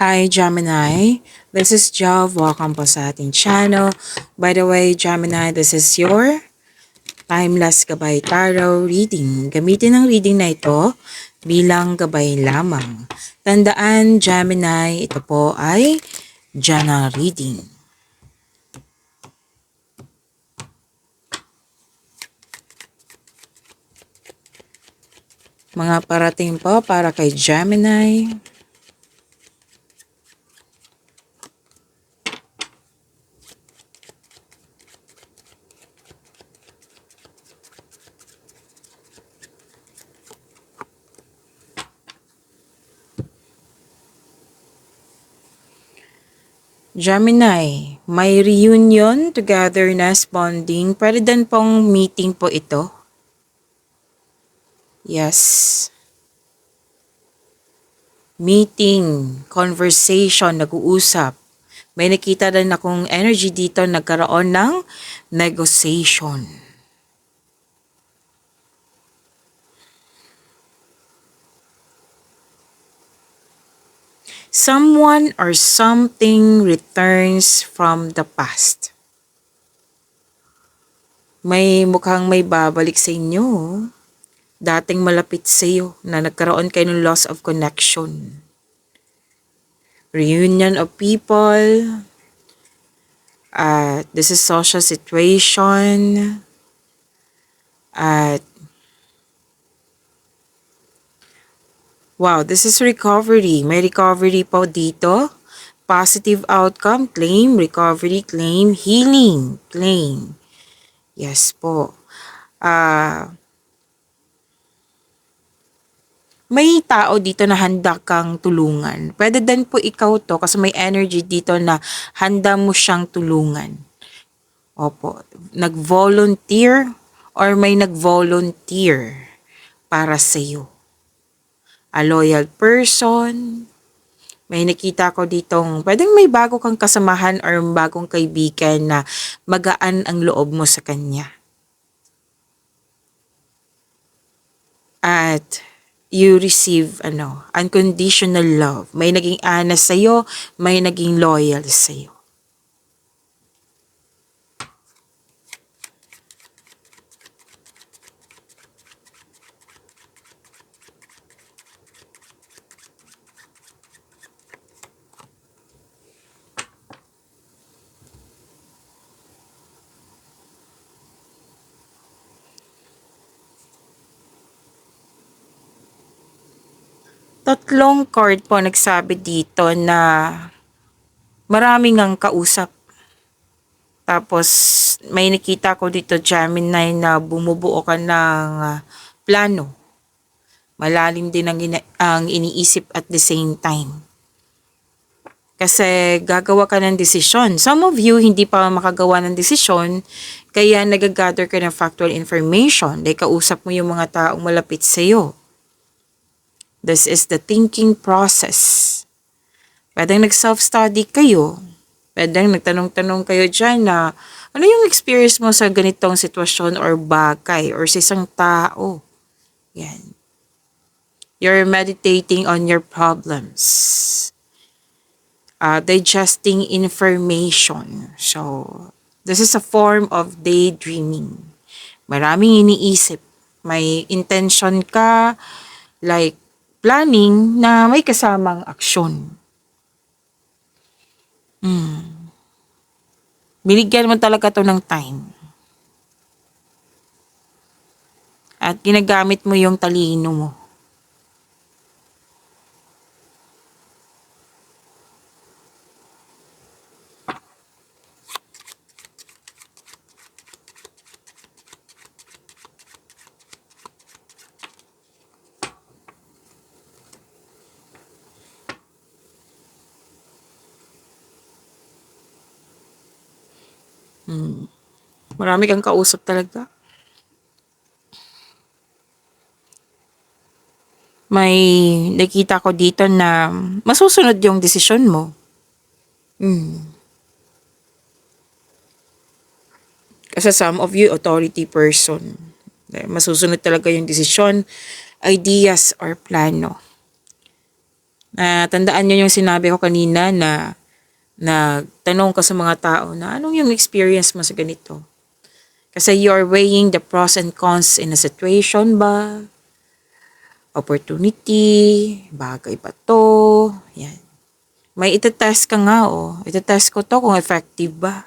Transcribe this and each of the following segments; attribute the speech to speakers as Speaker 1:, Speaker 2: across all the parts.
Speaker 1: Hi Gemini, this is Jov. Welcome po sa ating channel. By the way, Gemini, this is your Timeless Gabay Tarot Reading. Gamitin ang reading na ito bilang gabay lamang. Tandaan, Gemini, ito po ay Jana Reading. Mga parating po para kay Gemini. Gemini, may reunion, togetherness, bonding. Pwede din pong meeting po ito. Yes. Meeting, conversation, nag-uusap. May nakita din akong energy dito, nagkaroon ng negotiation. Someone or something returns from the past. May babalik sa inyo. Dating malapit sa iyo na nagkaroon kayo ng loss of connection. Reunion of people. This is social situation. Wow, this is recovery. May recovery po dito. Positive outcome, claim, recovery, claim, healing, claim. Yes po. May tao dito na handa kang tulungan. Pwede din po ikaw to kasi may energy dito na handa mo siyang tulungan. Opo, nag-volunteer or may nag-volunteer para sa iyo. A loyal person. May nakita ko ditong pwedeng may bago kang kasamahan or bagong kaibigan na magaan ang loob mo sa kanya. At you receive unconditional love. May naging honest sa'yo, may naging loyal sa'yo. Tatlong card po nagsabi dito na maraming ang kausap. Tapos may nakita ko dito Gemini na bumubuo ka ng plano. Malalim din ang iniisip at the same time. Kasi gagawa ka ng desisyon. Some of you hindi pa makagawa ng desisyon, kaya nagagather ka ng factual information. Like kausap mo yung mga taong malapit sa iyo. This is the thinking process. Pwedeng nag-self-study kayo. Pwedeng nagtanong-tanong kayo dyan na ano yung experience mo sa ganitong sitwasyon or bagay or sa isang tao. Yan. You're meditating on your problems. Digesting information. So, this is a form of daydreaming. Maraming iniisip. May intention ka, like planning na may kasamang aksyon. Binigyan mo talaga to ng time. At ginagamit mo yung talino mo. Marami kang kausap talaga. May nakita ko dito na masusunod yung desisyon mo. Kasi some of you, authority person. Masusunod talaga yung desisyon, ideas, or plano. Tandaan nyo yung sinabi ko kanina na tanong ka sa mga tao na anong yung experience mo sa ganito. Kasi you're weighing the pros and cons in a situation ba? Opportunity, bagay ba to? Yan. May itetest ka nga Itetest ko to kung effective ba.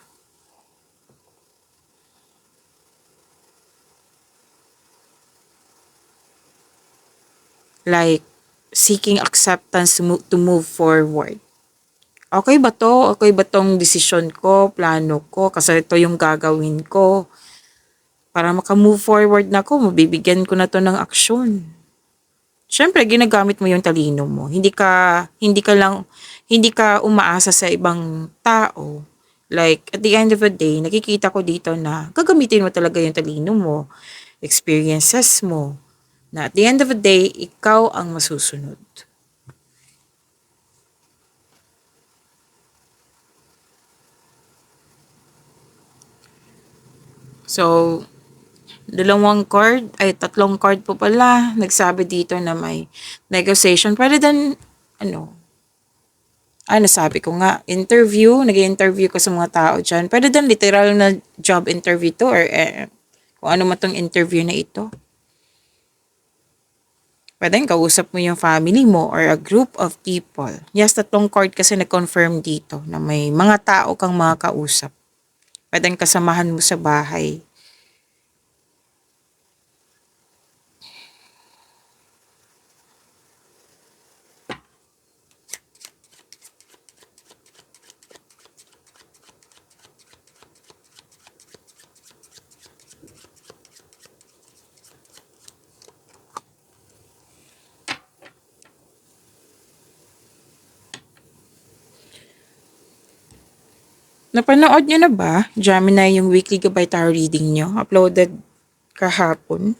Speaker 1: Like, seeking acceptance to move forward. Okay ba to? Okay ba tong desisyon ko, plano ko? Kasi ito yung gagawin ko. Para maka-move forward na ako, mabibigyan ko na to ng aksyon. Siyempre, ginagamit mo yung talino mo. Hindi ka umaasa sa ibang tao. Like, at the end of the day, nakikita ko dito na gagamitin mo talaga yung talino mo, experiences mo, na at the end of the day, ikaw ang masusunod. So, tatlong card po pala, nagsabi dito na may negotiation. Pwede din, sabi ko nga, nag-interview ko sa mga tao dyan. Pwede din literal na job interview to or kung ano man tong interview na ito. Pwede kausap mo yung family mo or a group of people. Yes, tatlong card kasi na-confirm dito na may mga tao kang mga kausap. Pwede kasamahan mo sa bahay. Napanood nyo na ba, Gemini, yung weekly gabay tarot reading nyo? Uploaded kahapon.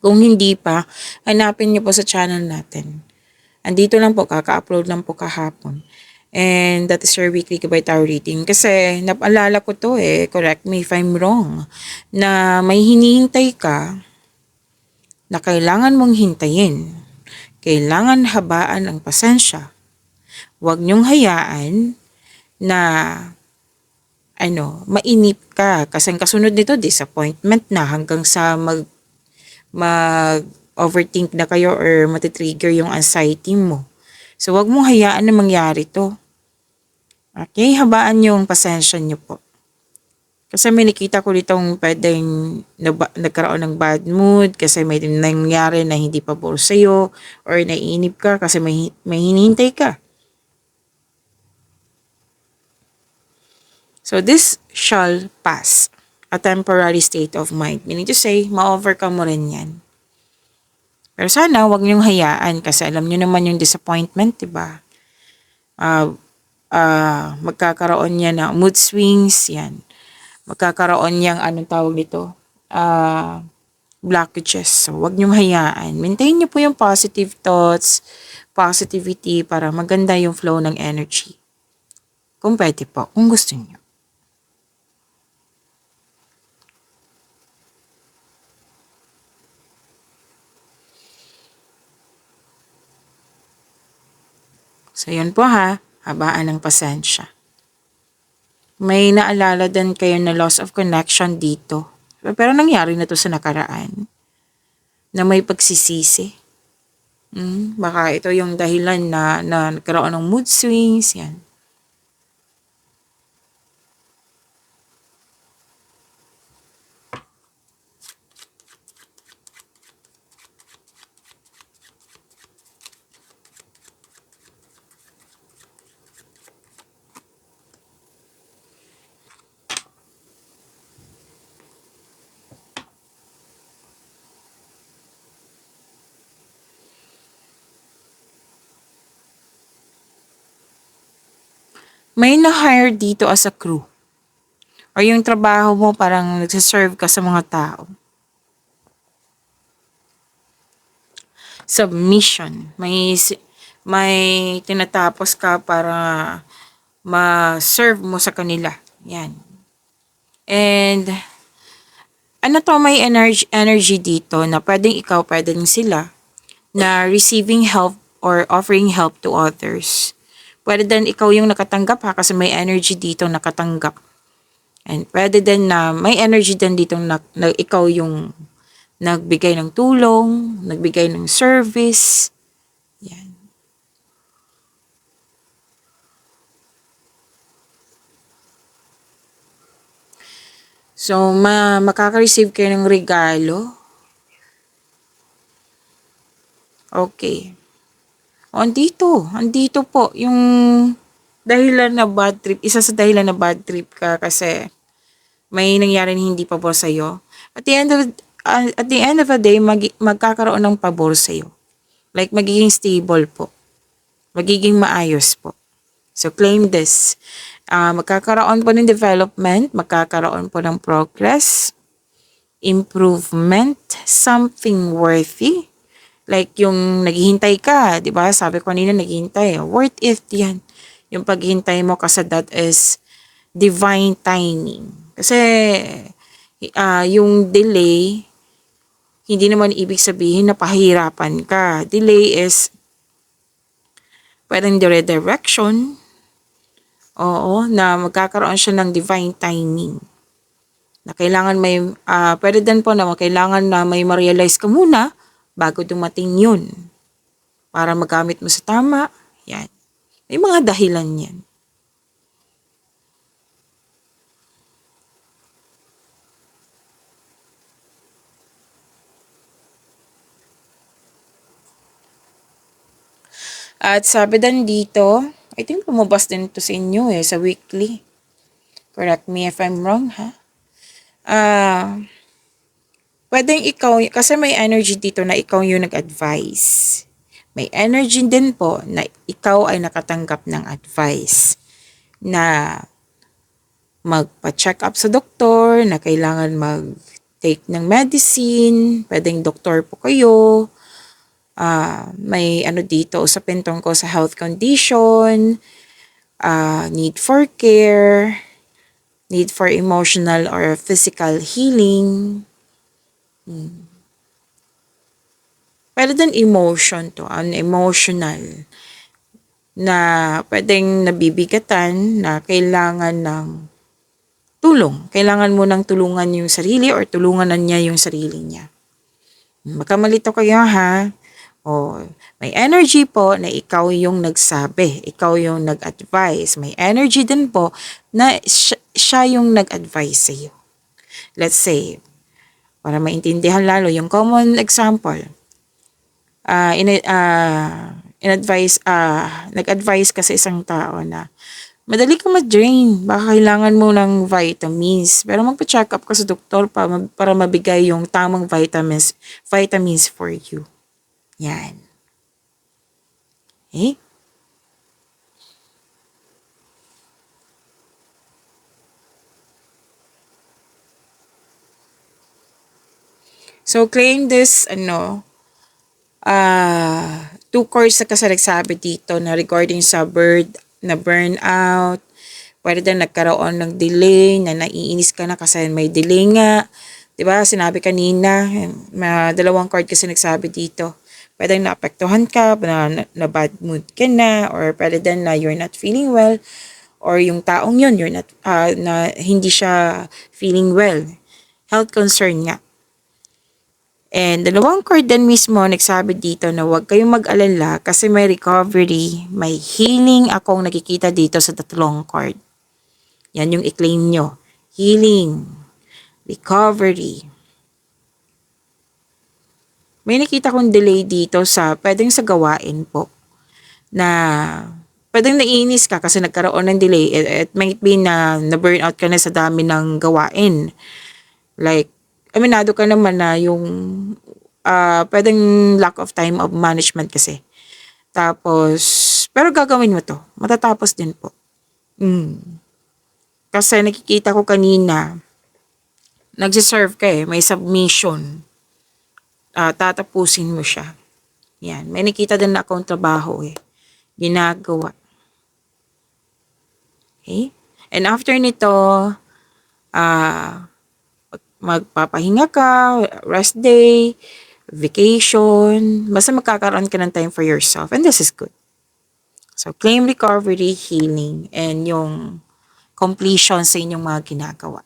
Speaker 1: Kung hindi pa, hanapin nyo po sa channel natin. Andito lang po, kaka-upload lang po kahapon. And that is your weekly gabay tarot reading. Kasi napaalala ko to correct me if I'm wrong, na may hinihintay ka na kailangan mong hintayin. Kailangan habaan ang pasensya. Huwag nyong hayaan na mainip ka. Kasi ang kasunod nito, disappointment na hanggang sa mag-overthink na kayo or matitrigger yung anxiety mo. So, wag mong hayaan na mangyari to. Okay? Habaan yung pasensya nyo po. Kasi may nakita ko ditong pwedeng nagkaroon ng bad mood kasi may nangyari na hindi pabor sa'yo or naiinip ka kasi may hinihintay ka. So, this shall pass. A temporary state of mind. Meaning to say, ma-overcome mo rin yan. Pero sana, wag niyong hayaan kasi alam niyo naman yung disappointment, diba? Magkakaroon niya na mood swings, yan. Magkakaroon niyang, anong tawag dito? Blockages. So, wag niyong hayaan. Maintain niyo po yung positive thoughts, positivity, para maganda yung flow ng energy. Kung pwede po, kung gusto niyo. So, yun po ha. Habaan ng pasensya. May naalala din kayo na loss of connection dito. Pero nangyari na to sa nakaraan. Na may pagsisisi. Baka ito yung dahilan na nagkaroon ng mood swings. Yan. May na-hire dito as a crew. Or yung trabaho mo parang nagsiserve ka sa mga tao. Submission. May tinatapos ka para ma-serve mo sa kanila. Yan. And may energy dito na pwedeng ikaw, pwedeng sila na receiving help or offering help to others. Pwede din ikaw yung nakatanggap ha, kasi may energy dito nakatanggap. And pwede din na may energy din dito na ikaw yung nagbigay ng tulong, nagbigay ng service. Yan. So, makaka-receive kayo ng regalo. Okay. Andito po yung dahilan na bad trip. Isa sa dahilan na bad trip ka kasi may nangyari na hindi pabor sa'yo. At the end of the day, magkakaroon ng pabor sa'yo. Like, magiging stable po. Magiging maayos po. So, claim this. Magkakaroon po ng development, magkakaroon po ng progress, improvement, something worthy. Like yung naghihintay ka, di ba? Sabi ko kanina naghihintay. Worth it yan. Yung paghihintay mo kasi that is divine timing. Kasi yung delay, hindi naman ibig sabihin na pahirapan ka. Delay is pwedeng redirection. Oo, na magkakaroon siya ng divine timing. Na kailangan pwede din po na kailangan na may ma-realize ka muna bago dumating yun. Para magamit mo sa tama. Yan. May mga dahilan yan. At sabi din dito, I think lumabas din ito sa inyo sa weekly. Correct me if I'm wrong, ha? Pwedeng ikaw, kasi may energy dito na ikaw yung nag-advise. May energy din po na ikaw ay nakatanggap ng advice na magpa-check up sa doktor, na kailangan mag-take ng medicine, pwedeng doktor po kayo, may dito, usapin tungkol sa health condition, need for care, need for emotional or physical healing. Pwede din emotion to, emotional, na pwedeng nabibigatan na kailangan ng tulong. Kailangan mo nang tulungan yung sarili or tulungan na niya yung sarili niya. Magkamalito kayo ha. May energy po na ikaw yung nagsabi, ikaw yung nag-advise. May energy din po na siya yung nag-advise sa'yo. Let's say, para maintindihan lalo, yung common example, nag-advise ka sa isang tao na madali ka ma-drain, baka kailangan mo ng vitamins. Pero magpa-check up ka sa doktor para mabigay yung tamang vitamins for you. Yan. Okay? So, claim this, 2 cards na kasi nagsabi dito na regarding sa burnout, pwede din nagkaroon ng delay, na naiinis ka na kasi may delay nga. Diba, sinabi kanina, 2 card kasi nagsabi dito. Pwede naapektuhan ka, na bad mood ka na, or pwede din na you're not feeling well, or yung taong yun, na hindi siya feeling well. Health concern nga. And 2 card din mismo nagsabi dito na huwag kayong mag-alala kasi may recovery, may healing akong nakikita dito sa 3 card. Yan yung i-claim nyo. Healing, recovery. May nakita kong delay dito pwedeng sa gawain po. Na pwedeng naiinis ka kasi nagkaroon ng delay. It might be na burnout ka na sa dami ng gawain. Like, aminado ka naman na yung pwedeng lack of time of management kasi. Tapos, pero gagawin mo to. Matatapos din po. Kasi nakikita ko kanina, nagsiserve ka may submission. Tatapusin mo siya. Yan. May nakita din na akong trabaho ginagawa. Okay? And after nito, magpapahinga ka, rest day, vacation, basta magkakaroon ka ng time for yourself, and this is good. So, claim recovery, healing, and yung completion sa inyong mga ginagawa.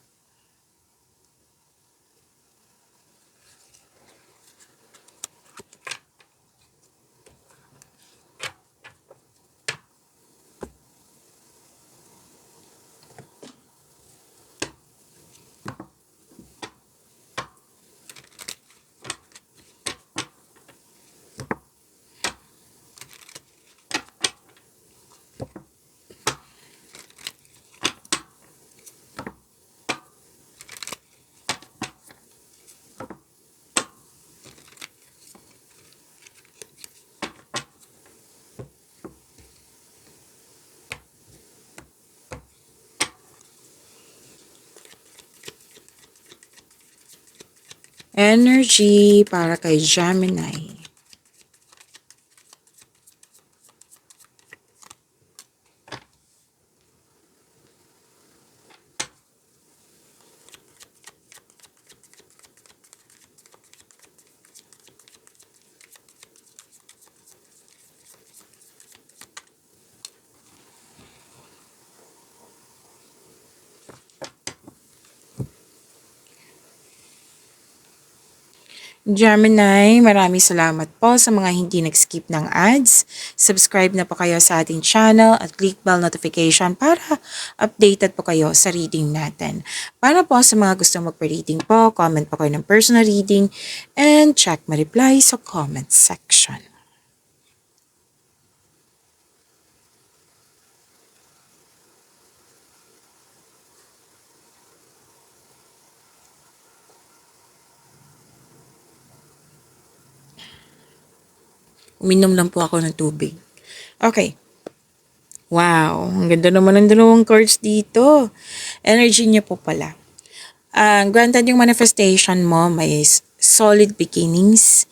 Speaker 1: Energy para kay Gemini. Gemini, maraming salamat po sa mga hindi nag-skip ng ads. Subscribe na po kayo sa ating channel at click bell notification para updated po kayo sa reading natin. Para po sa mga gusto magpa-reading po, comment po kayo ng personal reading and check my reply sa comment section. Uminom lang po ako ng tubig. Okay. Wow, ang ganda naman ng dalawang cards dito. Energy niya po pala. Granted yung manifestation mo, may solid beginnings.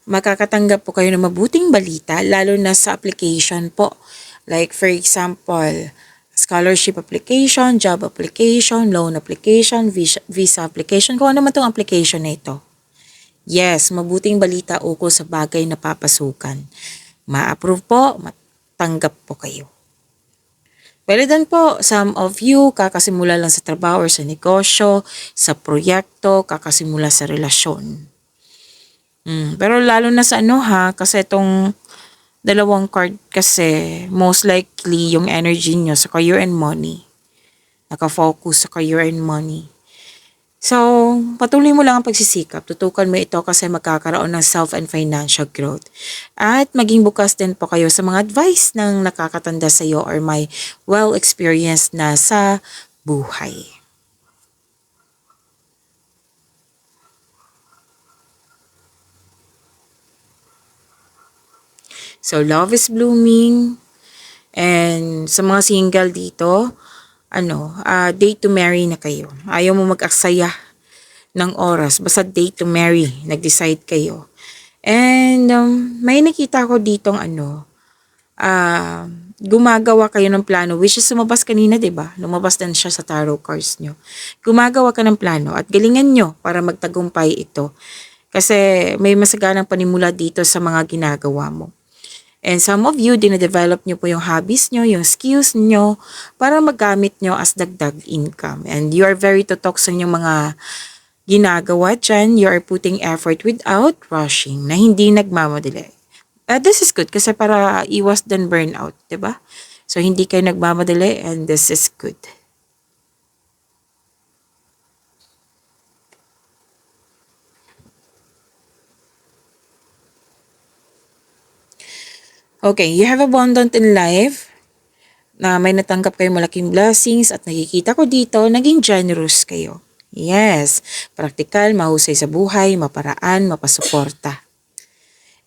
Speaker 1: Makakatanggap po kayo ng mabuting balita, lalo na sa application po. Like for example, scholarship application, job application, loan application, visa application, kung ano man itong application na ito. Yes, mabuting balita ukol sa bagay na papasukan. Ma-approve po, matanggap po kayo. Pero din po, some of you, kakasimula lang sa trabaho or sa negosyo, sa proyekto, kakasimula sa relasyon. Pero lalo na sa kasi itong dalawang card kasi, most likely yung energy nyo sa career and money. Nakafocus sa career and money. So, patuloy mo lang ang pagsisikap. Tutukan mo ito kasi magkakaroon ng self and financial growth. At maging bukas din po kayo sa mga advice ng nakakatanda sa iyo or may well-experienced na sa buhay. So, love is blooming. And sa mga single dito, date to marry na kayo. Ayaw mo mag-aksaya ng oras. Basta date to marry. Nag-decide kayo. And may nakita ko ditong gumagawa kayo ng plano. Which is lumabas kanina, diba? Lumabas din siya sa tarot cards nyo. Gumagawa ka ng plano at galingan nyo para magtagumpay ito. Kasi may masaganang panimula dito sa mga ginagawa mo. And some of you, dina-develop nyo po yung hobbies nyo, yung skills nyo, para magamit nyo as dagdag income. And you are very tutok sa inyong mga ginagawa dyan. You are putting effort without rushing, na hindi nagmamadali. This is good kasi para iwas din burnout, diba? So, hindi kayo nagmamadali and this is good. Okay, you have abundant in life, na may natanggap kayo malaking blessings at nakikita ko dito, naging generous kayo. Yes, praktikal, mahusay sa buhay, maparaan, mapasuporta.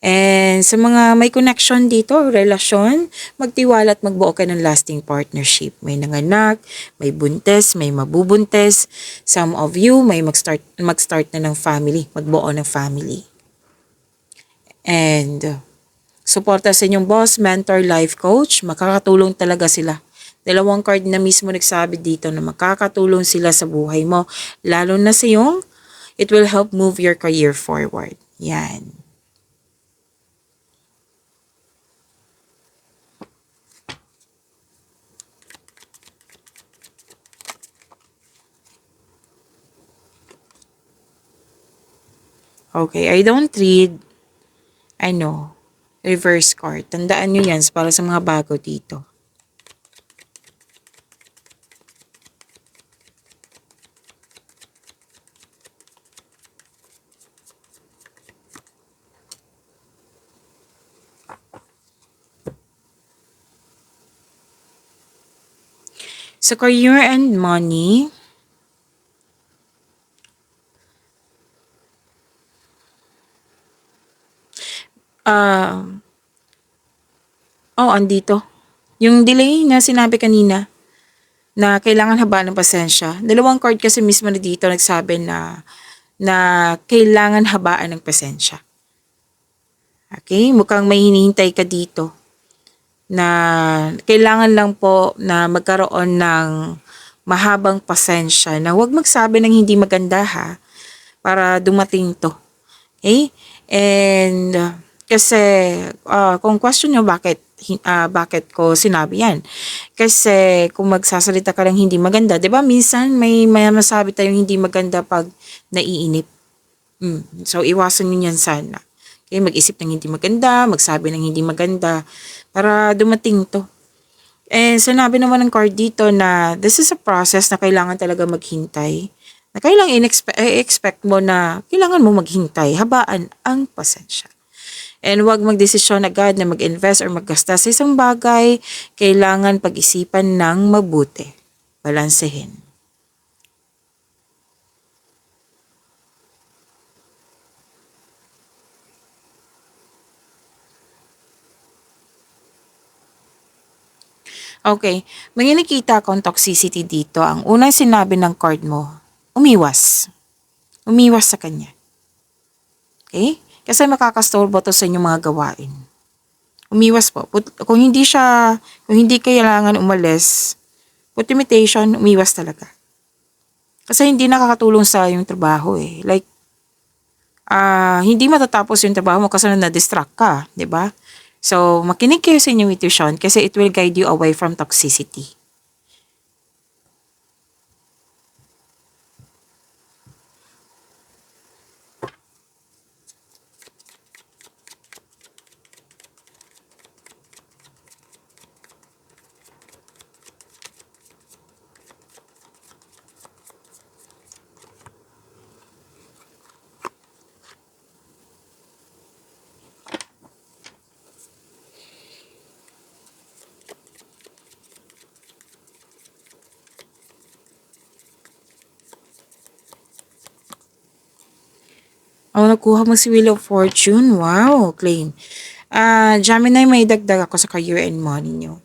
Speaker 1: And sa mga may connection dito, relasyon, magtiwala at magbuo ka ng lasting partnership. May nanganak, may buntes, may mabubuntes. Some of you may mag-start na ng family, magbuo ng family. And suporta sa inyong boss, mentor, life coach, makakatulong talaga sila. Dalawang card na mismo nagsabi dito na makakatulong sila sa buhay mo. Lalo na sa iyong, it will help move your career forward. Yan. Okay, I don't read, reverse card. Tandaan nyo yan para sa mga bago dito. Sa career and money, andito. Yung delay na sinabi kanina, na kailangan habaan ng pasensya. Dalawang card kasi mismo na dito nagsabi na kailangan habaan ng pasensya. Okay? Mukhang may hinihintay ka dito na kailangan lang po na magkaroon ng mahabang pasensya na huwag magsabi ng hindi maganda ha para dumating to. Okay? And kasi kung question nyo bakit ko sinabi yan. Kasi kung magsasalita ka lang hindi maganda, 'di ba? Minsan may masabi tayong hindi maganda pag naiinip. So iwasan niyo yan sana. Okay, mag-isip ng hindi maganda, magsabi ng hindi maganda para dumating to. Eh, sinabi naman ng card dito na this is a process na kailangan talaga maghintay. Na kailangan expect mo na kailangan mo maghintay, habaan ang pasensya. And huwag magdesisyon agad na mag-invest or maggasta sa isang bagay, kailangan pag-isipan ng mabuti. Balansehin. Okay, may nakita akong toxicity dito. Ang unang sinabi ng card mo, umiwas. Umiwas sa kanya. Okay? Kasi makakastorbo to sa inyong mga gawain. Umiwas po. Kung hindi kailangan umalis, put limitation, umiwas talaga. Kasi hindi nakakatulong sa yung trabaho eh. Like, hindi matatapos yung trabaho mo kasi na-distract ka, di ba? So, makinig kayo sa inyong intuition kasi it will guide you away from toxicity. Nakuha mo si Wheel of Fortune. Wow, claim. Gemini, may dagdag ako sa career and money nyo.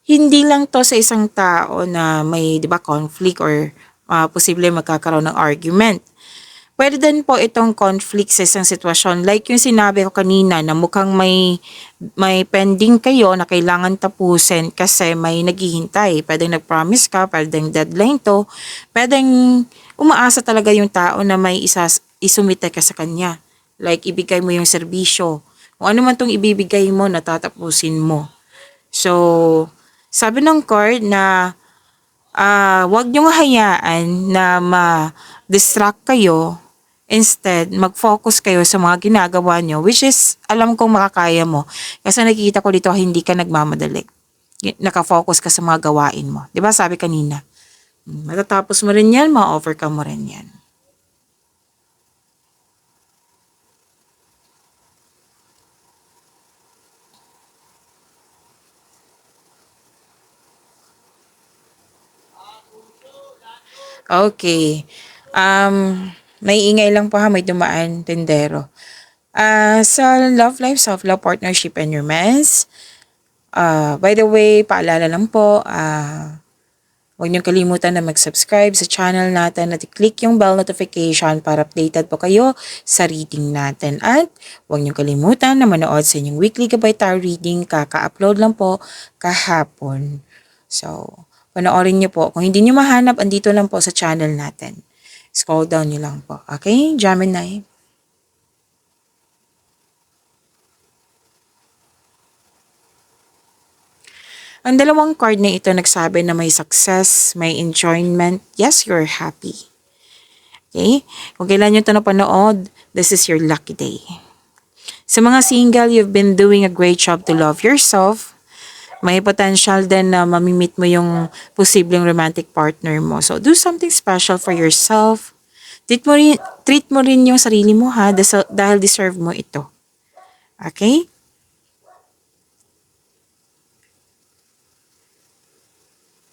Speaker 1: Hindi lang to sa isang tao na may, di ba, conflict or posible magkakaroon ng argument. Pwede din po itong conflict sa isang sitwasyon. Like yung sinabi ko kanina na mukhang may pending kayo na kailangan tapusin kasi may naghihintay. Pwedeng nag-promise ka, pwedeng deadline to. Pwedeng umaasa talaga yung tao na may isumite ka sa kanya. Like ibigay mo yung serbisyo. Kung ano man tong ibibigay mo, natatapusin mo. So, sabi ng card na wag niyong hayaan na ma-distract kayo. Instead, mag-focus kayo sa mga ginagawa nyo, which is, alam kong makakaya mo. Kasi nakikita ko dito, hindi ka nagmamadali. Nakafocus ka sa mga gawain mo. Di ba sabi kanina? Matatapos mo rin yan, ma-overcome mo rin yan. Okay. May ingay lang po ha, may dumaan, tendero. Sa love life, self-love, partnership, and romance, by the way, paalala lang po, huwag niyong kalimutan na mag-subscribe sa channel natin at i-click yung bell notification para updated po kayo sa reading natin. At huwag niyong kalimutan na manood sa inyong weekly Gabay Tarot reading, kaka-upload lang po kahapon. So, panoorin niyo po. Kung hindi niyo mahanap, andito lang po sa channel natin. Scroll down niyo lang po. Okay, Gemini? Ang dalawang card na ito nagsabi na may success, may enjoyment. Yes, you're happy. Okay? Kung kailan nyo ito napanood, this is your lucky day. Sa mga single, you've been doing a great job to love yourself. May potential din na mamimit mo yung posibleng romantic partner mo. So, do something special for yourself. Treat mo rin yung sarili mo ha, dahil deserve mo ito. Okay?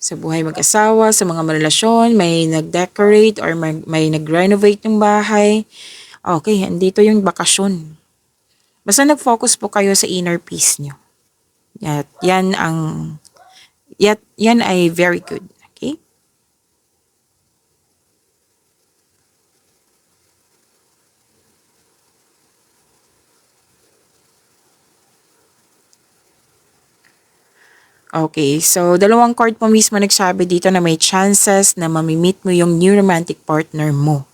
Speaker 1: Sa buhay mag-asawa, sa mga relasyon, may nag-decorate or may nag-renovate ng bahay. Okay, andito yung bakasyon. Basta nag-focus po kayo sa inner peace nyo. Yan ay very good. Okay? Okay, so dalawang card po mismo nagsabi dito na may chances na mamimit mo yung new romantic partner mo.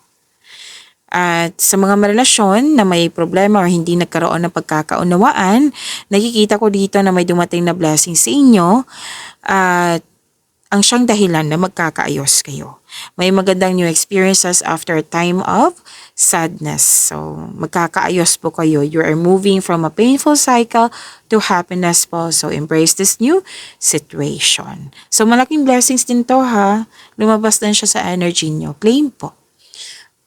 Speaker 1: At sa mga relasyon na may problema or hindi nagkaroon ng pagkakaunawaan, nakikita ko dito na may dumating na blessing sa inyo at ang siyang dahilan na magkakaayos kayo. May magandang new experiences after a time of sadness. So, magkakaayos po kayo. You are moving from a painful cycle to happiness po. So, embrace this new situation. So, malaking blessings din to ha. Lumabas din siya sa energy nyo. Claim po.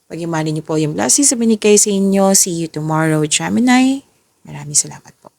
Speaker 1: Pag-imanin niyo po yung blessings sa binigay sa inyo. See you tomorrow, Gemini. Maraming salamat po.